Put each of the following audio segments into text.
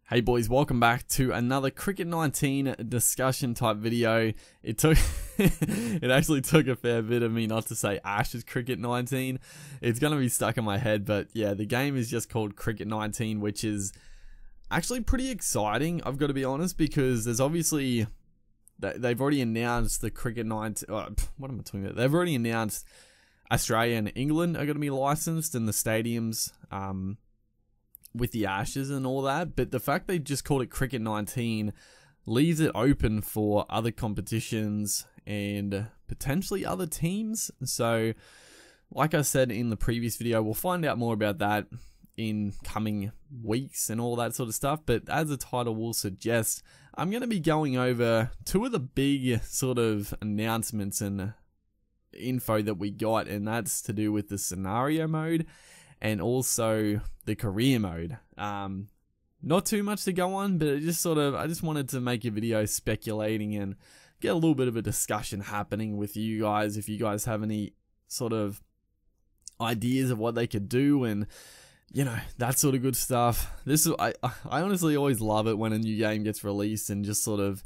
Hey boys, welcome back to another Cricket 19 discussion type video. It actually took a fair bit of me not to say Ash's Cricket 19. It's going to be stuck in my head, but yeah, the game is just called Cricket 19, which is actually pretty exciting, I've got to be honest, because there's obviously, they've already announced the Cricket 19, what am I talking about? They've already announced Australia and England are going to be licensed in the stadiums, with the Ashes and all that, but the fact they just called it Cricket 19 leaves it open for other competitions and potentially other teams. So like I said in the previous video, we'll find out more about that in coming weeks and all that sort of stuff, but as the title will suggest, I'm going to be going over two of the big sort of announcements and info that we got, and that's to do with the scenario mode and also the career mode. Not too much to go on, but I just wanted to make a video speculating and get a little bit of a discussion happening with you guys. If you guys have any sort of ideas of what they could do and, you know, that sort of good stuff. I honestly always love it when a new game gets released and just sort of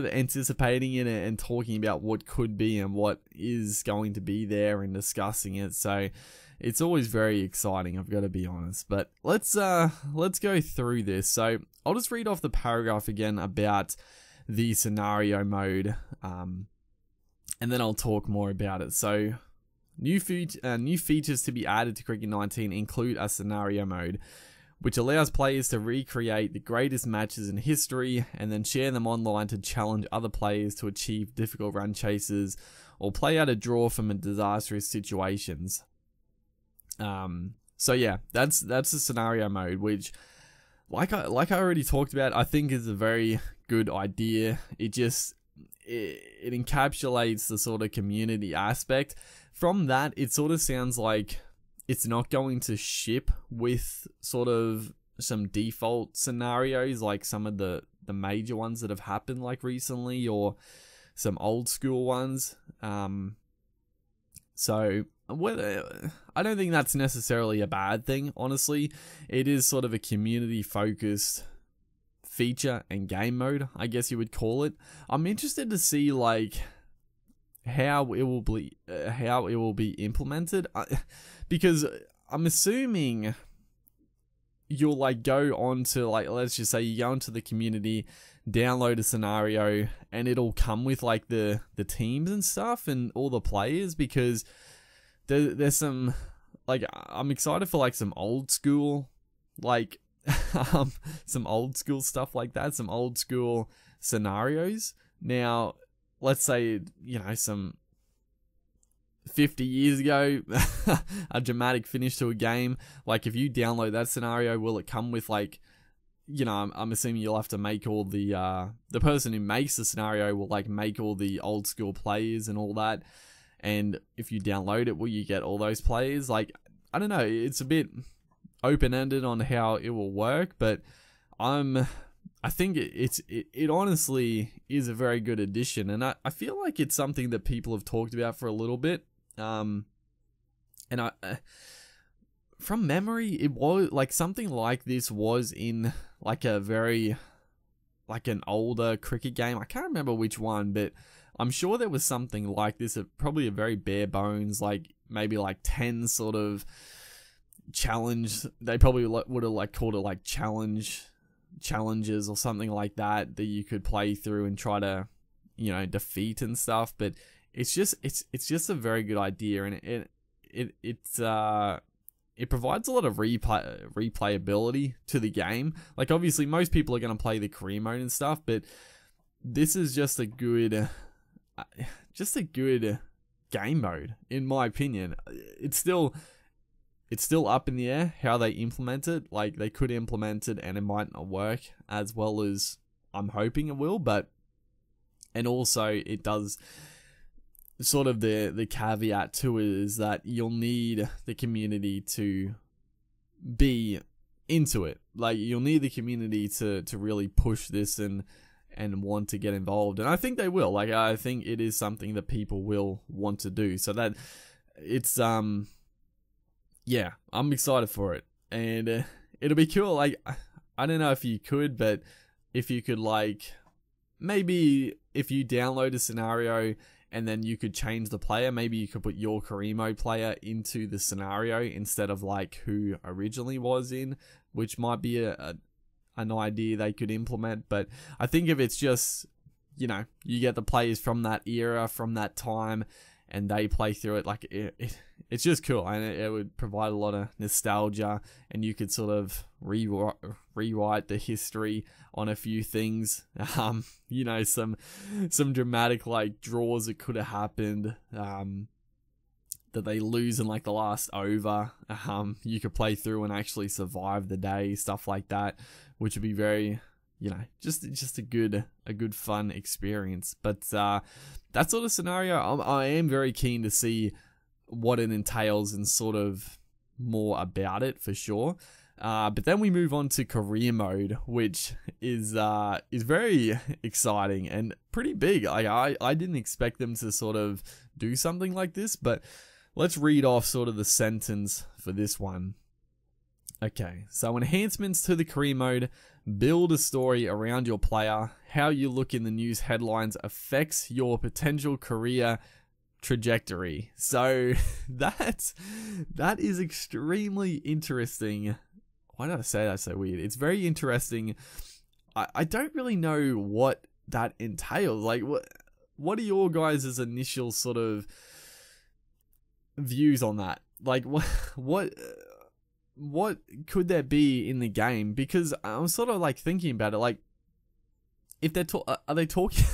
anticipating it and talking about what could be and what is going to be there and discussing it. So it's always very exciting, I've got to be honest. But let's go through this. So I'll just read off the paragraph again about the scenario mode, and then I'll talk more about it. So new features to be added to Cricket 19 include a scenario mode, which allows players to recreate the greatest matches in history and then share them online to challenge other players to achieve difficult run chases or play out a draw from disastrous situations. So yeah, that's the scenario mode, which like I already talked about, I think is a very good idea. It encapsulates the sort of community aspect. From that, it sort of sounds like it's not going to ship with sort of some default scenarios like some of the major ones that have happened like recently, or some old school ones. So whether, I don't think that's necessarily a bad thing, honestly. It is sort of a community focused feature and game mode, I guess you would call it. I'm interested to see like how it will be implemented, because I'm assuming you'll like go on to, like, let's just say you go into the community, download a scenario, and it'll come with like the teams and stuff and all the players, because there's some, like, I'm excited for like some old school, like some old school stuff like that, some old school scenarios. Now let's say, you know, some 50 years ago, a dramatic finish to a game, like if you download that scenario, will it come with like, you know, I'm assuming you'll have to make all the person who makes the scenario will like make all the old school players and all that, and if you download it, will you get all those players? Like, I don't know, it's a bit open-ended on how it will work, but I think it honestly is a very good addition, and I feel like it's something that people have talked about for a little bit. And from memory, it was like something like this was in like a very, like an older cricket game. I can't remember which one, but I'm sure there was something like this, probably a very bare bones, like maybe like 10 sort of challenge. They probably would have like called it like challenges or something like that you could play through and try to, you know, defeat and stuff. But it's just a very good idea, and it provides a lot of replayability to the game. Like, obviously most people are going to play the career mode and stuff, but this is just a good game mode, in my opinion. It's still up in the air how they implement it. Like, they could implement it and it might not work as well as I'm hoping it will, and also it does sort of the caveat to it is that you'll need the community to be into it. Like, you'll need the community to really push this and want to get involved, and I think they will. Like, I think it is something that people will want to do, so that it's yeah, I'm excited for it, and it'll be cool. Like, I don't know if you could, but if you could, like, maybe if you download a scenario and then you could change the player, maybe you could put your career mode player into the scenario instead of like who originally was in, which might be an idea they could implement. But I think if it's just, you know, you get the players from that era, from that time, and they play through it, like it's just cool, and it would provide a lot of nostalgia, and you could sort of rewrite the history on a few things. You know, some dramatic like draws that could have happened, that they lose in like the last over. You could play through and actually survive the day, stuff like that, which would be very, you know, just a good fun experience. But that sort of scenario, I am very keen to see what it entails and sort of more about it for sure. But then we move on to career mode, which is very exciting and pretty big. Like I didn't expect them to sort of do something like this, but let's read off sort of the sentence for this one. Okay, so enhancements to the career mode build a story around your player. How you look in the news headlines affects your potential career trajectory. So that is extremely interesting. Why did I say that so weird? It's very interesting. I don't really know what that entails. Like, what are your guys' initial sort of views on that? Like, what could there be in the game? Because I'm sort of like thinking about it, like, if they're are they talking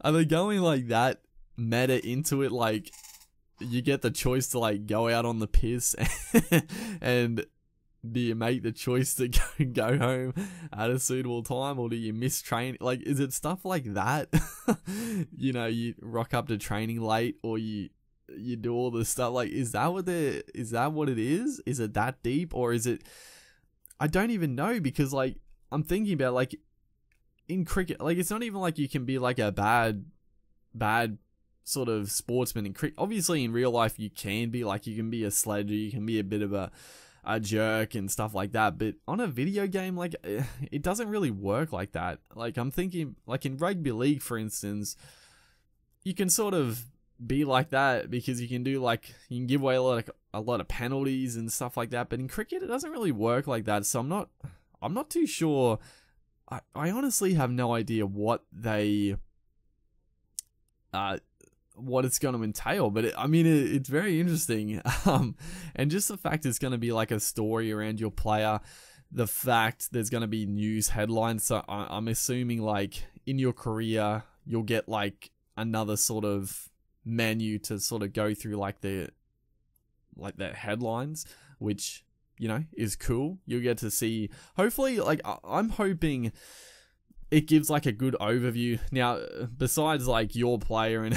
are they going like that meta into it, like you get the choice to like go out on the piss and do you make the choice to go home at a suitable time, or do you miss training? Like, is it stuff like that? You know, you rock up to training late, or you do all this stuff. Like, is that what it is? Is it that deep, or is it, I don't even know, because like I'm thinking about, like, in cricket, like, it's not even like you can be like a bad sort of sportsman in cricket. Obviously in real life you can be, like, you can be a sledger, you can be a bit of a jerk and stuff like that, but on a video game, like, it doesn't really work like that. Like, I'm thinking, like, in rugby league, for instance, you can sort of be like that because you can do, like, you can give away a lot of penalties and stuff like that, but in cricket it doesn't really work like that. So I'm not too sure. I honestly have no idea what it's going to entail, but it's very interesting. And just the fact it's going to be like a story around your player, the fact there's going to be news headlines. So I'm assuming, like, in your career you'll get like another sort of menu to sort of go through, like the headlines, which, you know, is cool. You'll get to see, hopefully, like, I'm hoping it gives like a good overview. Now, besides like your player and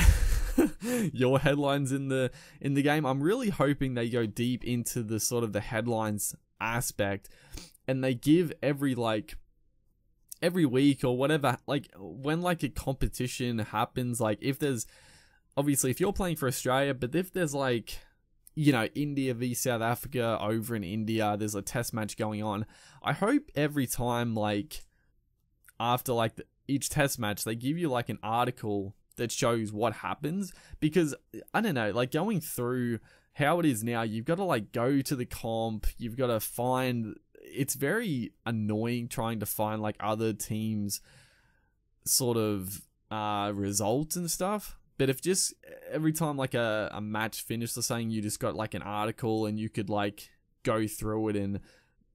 your headlines in the game, I'm really hoping they go deep into the sort of the headlines aspect, and they give every week or whatever, like, when like a competition happens, like, if there's, obviously if you're playing for Australia, but if there's, like, you know, India v South Africa over in India, there's a test match going on. I hope every time, like, after like each test match, they give you like an article that shows what happens, because I don't know, like, going through how it is now, you've got to like go to the comp, you've got to find, it's very annoying trying to find like other teams sort of results and stuff. But if just every time like a match finished or something, you just got like an article and you could like go through it and,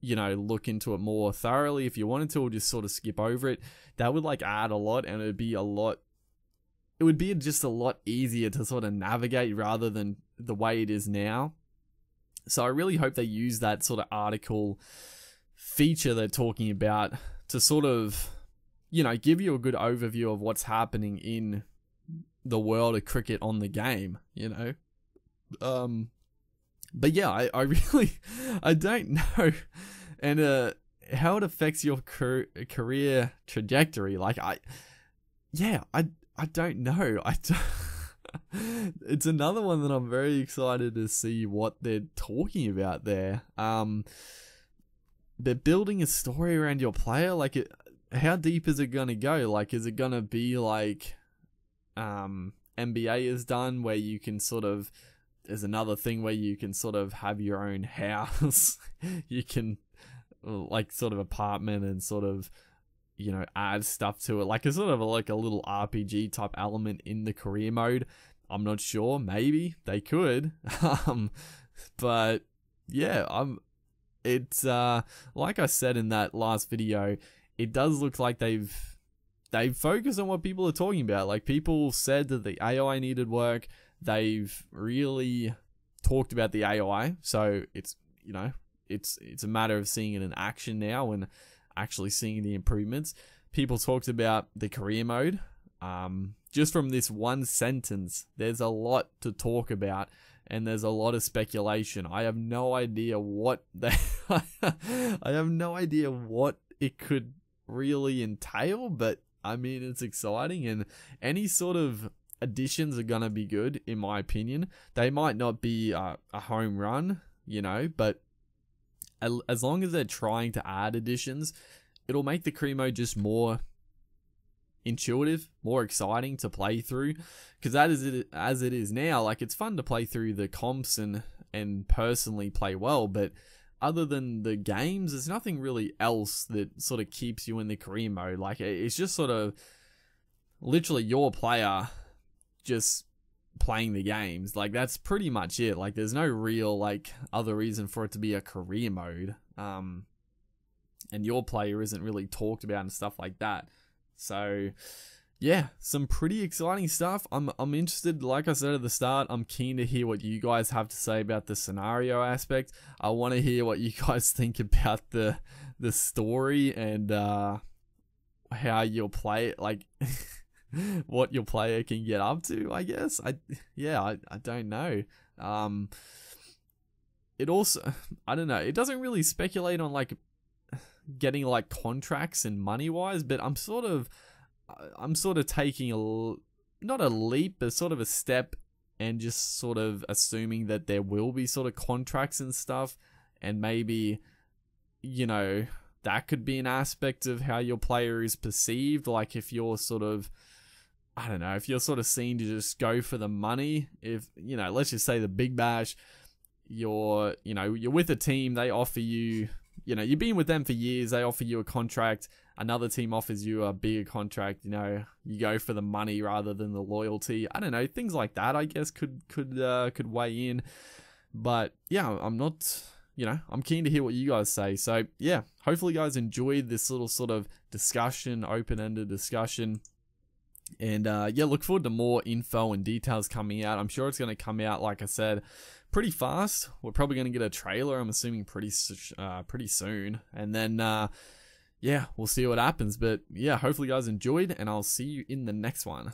you know, look into it more thoroughly if you wanted to, or just sort of skip over it, that would like add a lot, and it would be just a lot easier to sort of navigate rather than the way it is now. So I really hope they use that sort of article feature they're talking about to sort of, you know, give you a good overview of what's happening in the world of cricket on the game, you know. But yeah, I really, I don't know, and how it affects your career trajectory. Like, I don't know. It's another one that I'm very excited to see what they're talking about there. they're building a story around your player. Like, how deep is it gonna go? Like, is it gonna be like NBA is done, where you can sort of, there's another thing where you can sort of have your own house. You can, like, sort of apartment, and sort of, you know, add stuff to it, like a sort of like a little RPG type element in the career mode. I'm not sure. Maybe they could. But yeah, it's like I said in that last video, it does look like they've focused on what people are talking about. Like, people said that the AI needed work. They've really talked about the AI. So it's, you know, it's a matter of seeing it in action now and actually seeing the improvements. People talked about the career mode. Just from this one sentence, there's a lot to talk about, and there's a lot of speculation. I have no idea what I have no idea what it could really entail, but I mean, it's exciting, and any sort of additions are gonna be good, in my opinion. They might not be a home run, you know, but as long as they're trying to add additions, it'll make the career mode just more intuitive, more exciting to play through. Because that is it, as it is now. Like, it's fun to play through the comps and personally play well, but other than the games, there's nothing really else that sort of keeps you in the career mode. Like, it's just sort of literally your player just playing the games. Like, that's pretty much it. Like, there's no real, like, other reason for it to be a career mode. And your player isn't really talked about and stuff like that. So yeah, some pretty exciting stuff. I'm interested. Like I said at the start, I'm keen to hear what you guys have to say about the scenario aspect. I want to hear what you guys think about the story, and how you'll play it, like what your player can get up to, I guess. I don't know. It also, I don't know, it doesn't really speculate on like getting like contracts and money wise, but I'm sort of taking not a leap, but sort of a step, and just sort of assuming that there will be sort of contracts and stuff, and maybe, you know, that could be an aspect of how your player is perceived. Like, if you're sort of, I don't know, if you're sort of seen to just go for the money, if, you know, let's just say the Big Bash, you're with a team, they offer you, you know, you've been with them for years, they offer you a contract, another team offers you a bigger contract, you know, you go for the money rather than the loyalty. I don't know, things like that, I guess, could weigh in. But yeah, I'm not, you know, I'm keen to hear what you guys say. So yeah, hopefully you guys enjoyed this little sort of discussion, open-ended discussion. And yeah, look forward to more info and details coming out. I'm sure it's going to come out, like I said, pretty fast. We're probably going to get a trailer, I'm assuming, pretty soon. And then yeah, we'll see what happens. But yeah, hopefully you guys enjoyed, and I'll see you in the next one.